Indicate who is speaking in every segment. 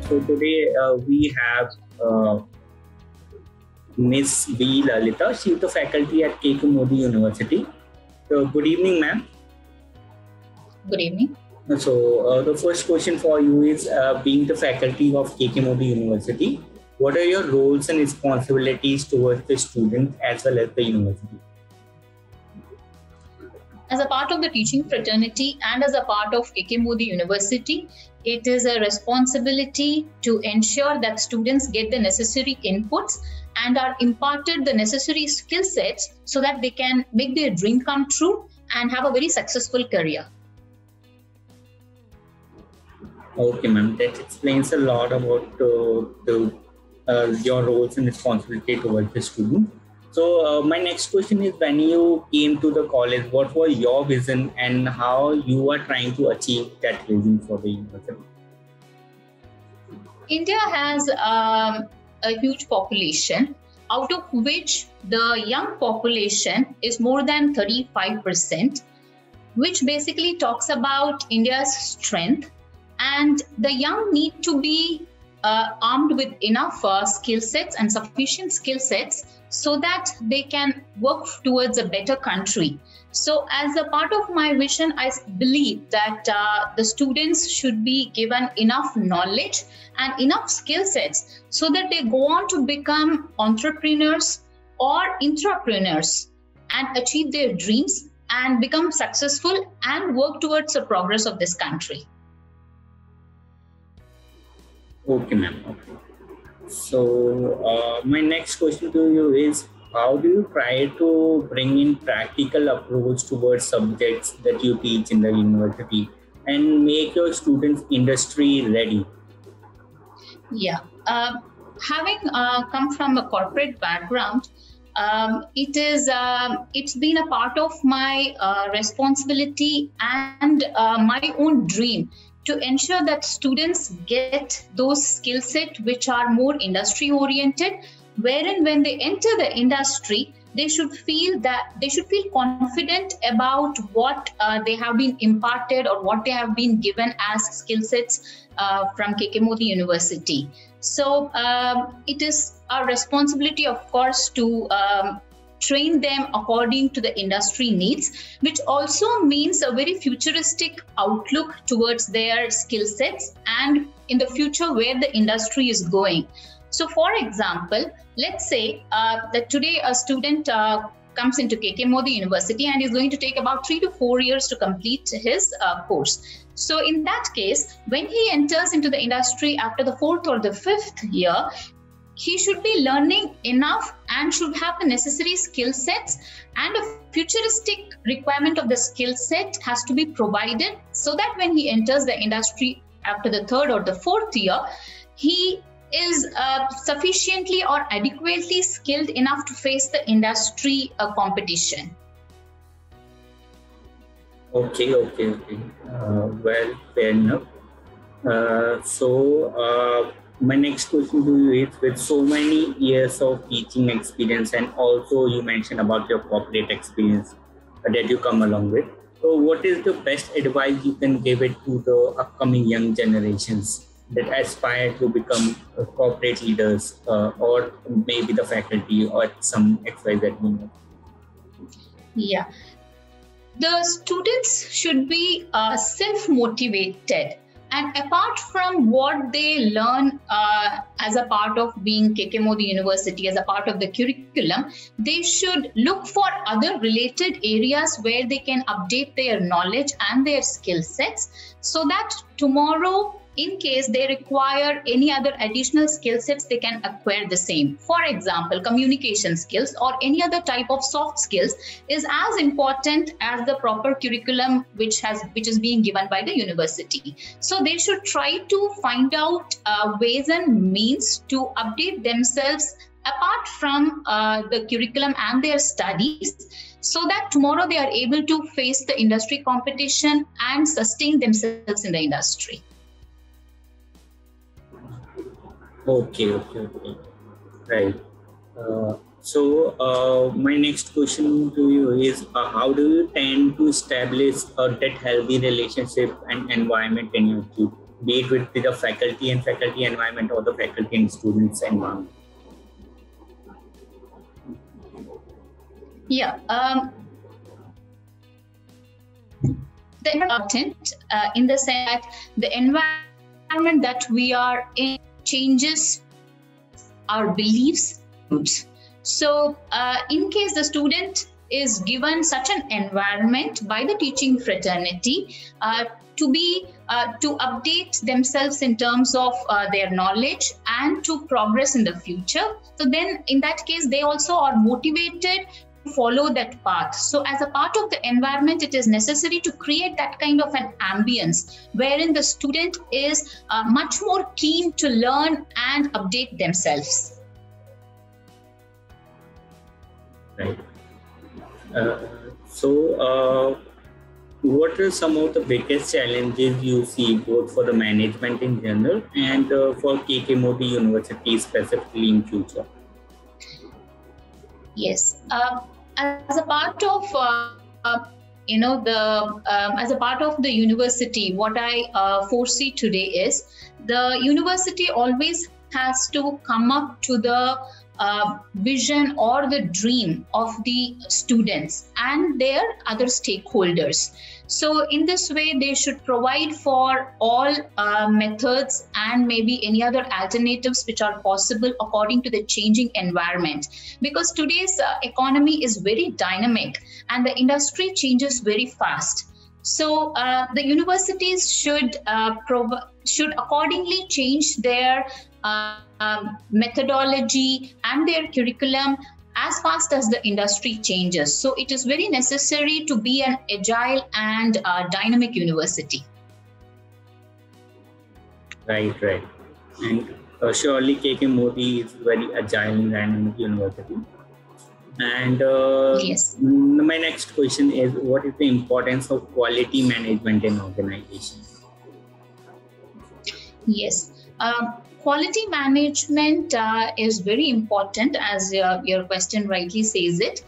Speaker 1: So today we have Ms. V. Lalita. She is the faculty at KK Modi University. So good evening, ma'am.
Speaker 2: Good evening.
Speaker 1: So the first question for you is, being the faculty of KK Modi University, what are your roles and responsibilities towards the student as well as the university?
Speaker 2: As a part of the teaching fraternity and as a part of KK Modi University, it is a responsibility to ensure that students get the necessary inputs and are imparted the necessary skill sets so that they can make their dream come true and have a very successful career.
Speaker 1: Okay, ma'am. That explains a lot about your roles and responsibility towards the student. So my next question is, when you came to the college, what was your vision and how you are trying to achieve that vision for the university?
Speaker 2: India has a huge population, out of which the young population is more than 35%, which basically talks about India's strength. And the young need to be armed with enough skill sets and sufficient skill sets so that they can work towards a better country. So as a part of my vision, I believe that the students should be given enough knowledge and enough skill sets so that they go on to become entrepreneurs or intrapreneurs and achieve their dreams and become successful and work towards the progress of this country.
Speaker 1: Okay, ma'am. Okay. So my next question to you is, how do you try to bring in practical approach towards subjects that you teach in the university and make your students industry ready?
Speaker 2: Yeah, having come from a corporate background, it's been a part of my responsibility and my own dream to ensure that students get those skill sets which are more industry oriented, wherein when they enter the industry, they should feel confident about what they have been imparted or what they have been given as skill sets from KK Modi University. So it is our responsibility, of course, to train them according to the industry needs, which also means a very futuristic outlook towards their skill sets and in the future where the industry is going. So for example, let's say that today a student comes into KK Modi University and is going to take about 3 to 4 years to complete his course. So in that case, when he enters into the industry after the 4th or the 5th year, he should be learning enough and should have the necessary skill sets, and a futuristic requirement of the skill set has to be provided so that when he enters the industry after the 3rd or the 4th year, he is sufficiently or adequately skilled enough to face the industry competition.
Speaker 1: Okay. Well, fair enough. My next question to you is, with so many years of teaching experience and also you mentioned about your corporate experience that you come along with, so what is the best advice you can give it to the upcoming young generations that aspire to become corporate leaders or maybe the faculty or some XYZ?
Speaker 2: Yeah, the students should be self-motivated. And apart from what they learn as a part of being KK Modi University, as a part of the curriculum, they should look for other related areas where they can update their knowledge and their skill sets so that tomorrow, in case they require any other additional skill sets, they can acquire the same. For example, communication skills or any other type of soft skills is as important as the proper curriculum which is being given by the university. So they should try to find out ways and means to update themselves apart from the curriculum and their studies, so that tomorrow they are able to face the industry competition and sustain themselves in the industry.
Speaker 1: Okay. Right. So my next question to you is, how do you tend to establish that healthy relationship and environment in your team? be it with the faculty and faculty environment or the faculty and students environment?
Speaker 2: Yeah. The important in the sense that the environment that we are in changes our beliefs. So in case the student is given such an environment by the teaching fraternity to update themselves in terms of their knowledge and to progress in the future, so then in that case they also are motivated follow that path. So as a part of the environment, it is necessary to create that kind of an ambience wherein the student is much more keen to learn and update themselves.
Speaker 1: Right. What are some of the biggest challenges you see both for the management in general and for KK Modi University specifically in future?
Speaker 2: Yes. As a part of as a part of the university, what I foresee today is the university always has to come up to the vision or the dream of the students and their other stakeholders. So in this way, they should provide for all methods and maybe any other alternatives which are possible according to the changing environment. Because today's economy is very dynamic and the industry changes very fast. So the universities should accordingly change their methodology and their curriculum as fast as the industry changes. So it is very necessary to be an agile and dynamic university.
Speaker 1: Right. And surely KK Modi is very agile and dynamic university. And
Speaker 2: yes.
Speaker 1: My next question is, what is the importance of quality management in organizations?
Speaker 2: Yes. Quality management is very important, as your question rightly says it.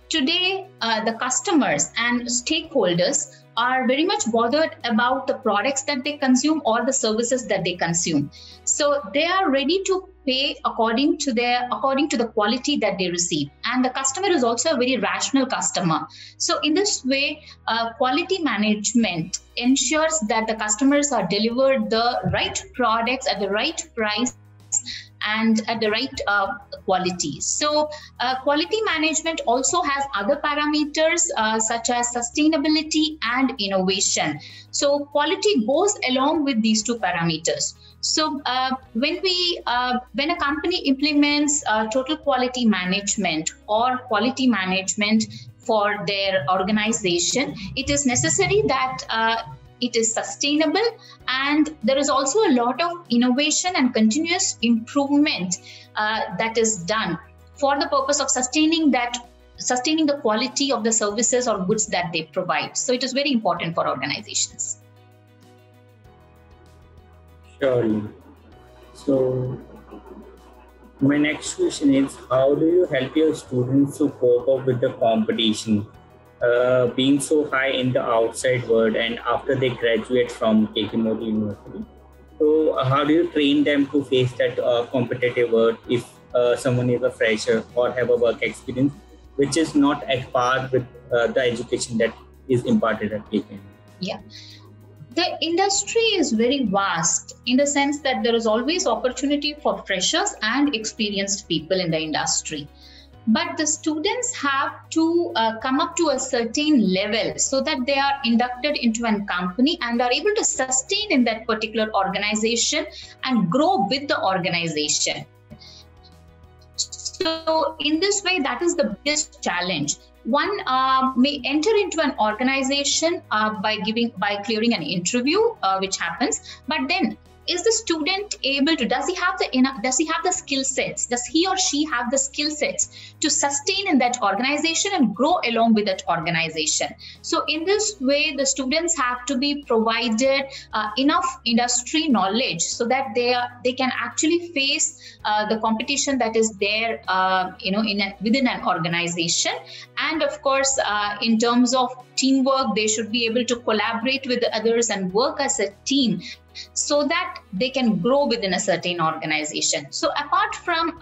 Speaker 2: Today, the customers and stakeholders are very much bothered about the products that they consume or the services that they consume. So they are ready to pay according to the quality that they receive. And the customer is also a very rational customer. So in this way, quality management ensures that the customers are delivered the right products at the right price and at the right quality. So quality management also has other parameters such as sustainability and innovation. So quality goes along with these two parameters. So when a company implements total quality management or quality management for their organization, it is necessary that it is sustainable, and there is also a lot of innovation and continuous improvement that is done for the purpose of sustaining the quality of the services or goods that they provide. So it is very important for organizations.
Speaker 1: Surely. So my next question is, how do you help your students to cope up with the competition being so high in the outside world and after they graduate from KK Modi University? So how do you train them to face that competitive world if someone is a fresher or have a work experience which is not at par with the education that is imparted at KK?
Speaker 2: Yeah. The industry is very vast in the sense that there is always opportunity for freshers and experienced people in the industry. But the students have to come up to a certain level so that they are inducted into a company and are able to sustain in that particular organization and grow with the organization. So in this way, that is the biggest challenge. One may enter into an organization by clearing an interview, which happens, but then is the student able to, does he have the skill sets? Does he or she have the skill sets to sustain in that organization and grow along with that organization? So in this way, the students have to be provided enough industry knowledge so that they can actually face the competition that is there, within an organization. And of course, in terms of teamwork, they should be able to collaborate with the others and work as a team so that they can grow within a certain organization. So apart from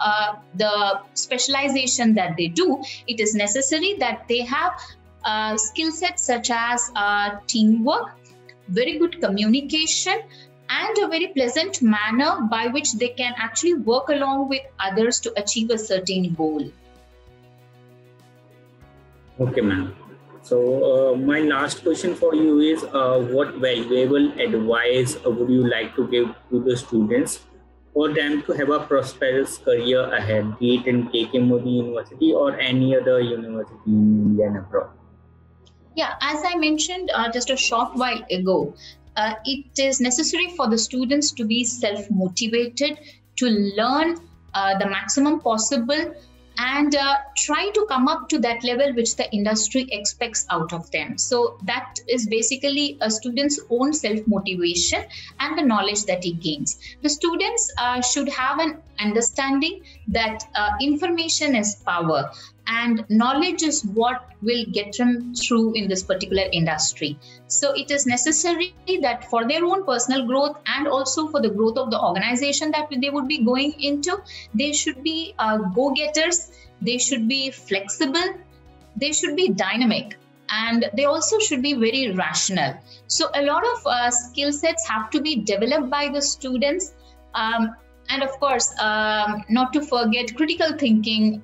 Speaker 2: the specialization that they do, it is necessary that they have skill sets such as teamwork, very good communication, and a very pleasant manner by which they can actually work along with others to achieve a certain goal.
Speaker 1: Okay, ma'am. So my last question for you is, what valuable advice would you like to give to the students for them to have a prosperous career ahead, be it in KK Modi University or any other university in India and abroad?
Speaker 2: Yeah, as I mentioned just a short while ago, it is necessary for the students to be self-motivated, to learn the maximum possible, and try to come up to that level which the industry expects out of them. So that is basically a student's own self-motivation and the knowledge that he gains. The students should have an understanding that information is power, and knowledge is what will get them through in this particular industry. So it is necessary that for their own personal growth and also for the growth of the organization that they would be going into, they should be go-getters, they should be flexible, they should be dynamic, and they also should be very rational. So a lot of skill sets have to be developed by the students. And of course, not to forget critical thinking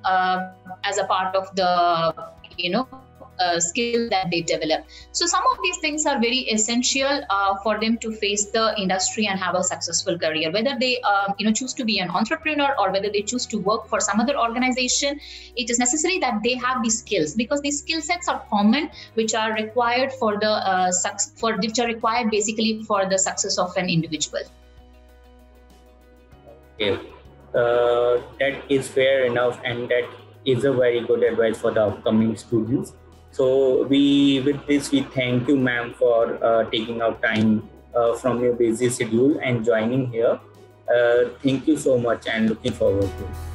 Speaker 2: as a part of the, skill that they develop. So some of these things are very essential for them to face the industry and have a successful career. Whether they, choose to be an entrepreneur or whether they choose to work for some other organization, it is necessary that they have these skills, because these skill sets are common, which are required for the which are required basically for the success of an individual.
Speaker 1: Okay. That is fair enough, and that is a very good advice for the upcoming students. So with this we thank you, ma'am, for taking out time from your busy schedule and joining here. Thank you so much, and looking forward to it.